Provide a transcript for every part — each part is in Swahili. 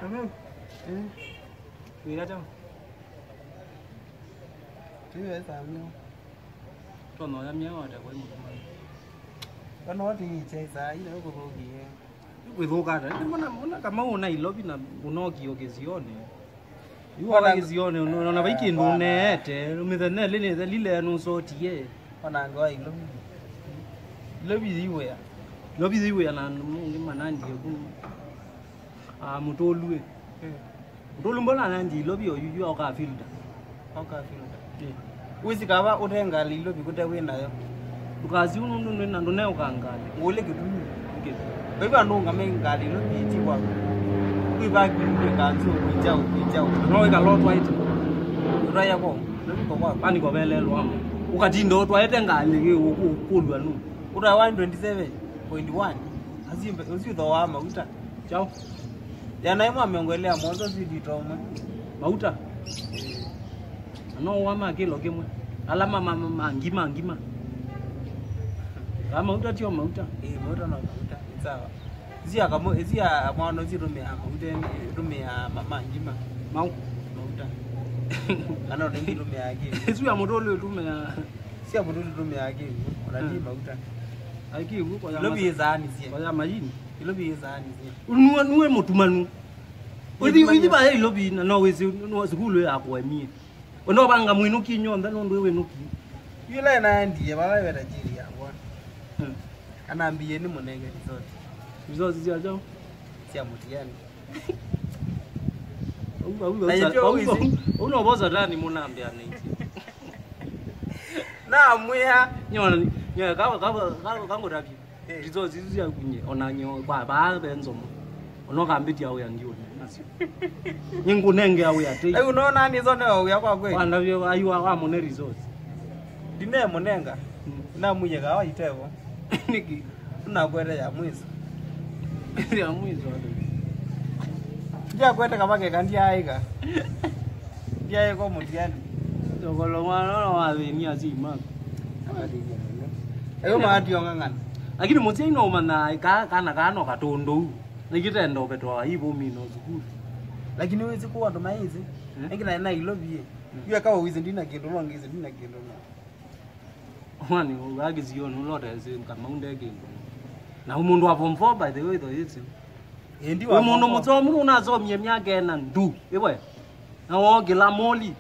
Amen. Vì ra trong. Chứ phải làm đâu. Còn nói em nhớ rồi để quay một lần. Có nói thì chơi sai nữa của vô kìa. Quỳ vô cả đấy. Mbona kama unailobi unogiyo gezione. Iwala gezione una vaikindu nete. Umithene lile nusotie. Ona ngoi lobi ziwe ya. Lobi ziwe na mungi manandi ku. Mutolwe. Mutolu mbona nandi lobi oyu aka filter. Aka filter. Uzi kaba utenga lilobi kutawina yo. Ukazi unundu nando ne ukangala. Ngole kiduni. Beba ndo ngamengali lobi tiwa. Kuiba kiduni kanzo kujao. No ka lot white. Raya ko. Lobi ko kwa Pani ko belelwa. Ukati ndo twayete ngale ke ukulwa nu. Ura 127.1. Azimbe uzitho wa mauta. Chao. Yana imo ameongelea mwanzo zidi toma. Mauta. No wama kilo kimwe. Alama ngima. Kama mauta tio mauta. Mauta na mauta. Sawa. Zia mwana zirumia mauta rumia mama ngima. Mauta. Ana ndo ngirumia yake. Ezu ya motolo rumia. Si ya motolo rumia yake. Unati mauta. Aiki huko ya lobi ezani zie. Kwa ya majini. Lobi ezani zie. Nuwe mutumanu. Uthi ba hey lobi na no wezi no sikulu yakho emie. Ono banga mwinu kinyonda no ndwe wenuki. Yule na ndiye baba weta jiri yakho. Anaambie ni munenge resort. Resort zia jao. Sia mutiani. Unoboza ndani munambia niti. Na mwiha nyona nya kango rabi. Resort zia kunye onanyo ba benzo. Onokambiti yawe yangione. Nyingu nenge yawe ate. Ai unaona ni zone ya kwa kweli. Wanda vyo ayu amone resort. Dine monenga. Na muye gawa itevo. Niki unakwenda ya mwizo. Ya mwizo wale. Ndia kwenda kabake kandi aiga. Ndia yeko mutiani. Tokolo mwana wa ni azima. Ayo maati ongangana. Lakini mutsi ino mana kana no katondo. Nikitendo betwa ibo mino zukuru. Lakini wezi kuwa ndo maizi. Ngina na ilobie. Yeye kawa wizi ndina kindu longizi ndina kindu. Mwani wagiziona uloda kama undege. Na umuntu wa form 4 by the way though it's. Ndi wa umuntu mutsomu unazomye myaka ena ndu. Yebo. Na wogela moli.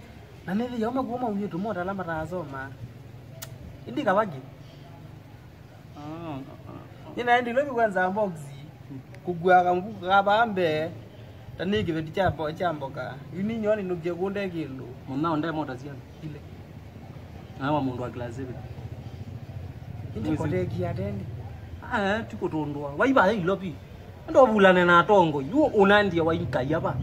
Na nili yoma kuoma uyetu moda lamba tazoma. Ndi kabagi. Nina ndi lobi kwanza boxi. Kugwa kambuka kabambe. Taniki vendi chamboka. Yini nyoni nukie kunde kindu. Muna onde moda ziana. Ile. Awa mundu wa class 7. Ndi koteki atendi. Tikutondwa. Waiba ilobi. Ndo bulane na tongo. Yu unandia waika yaba.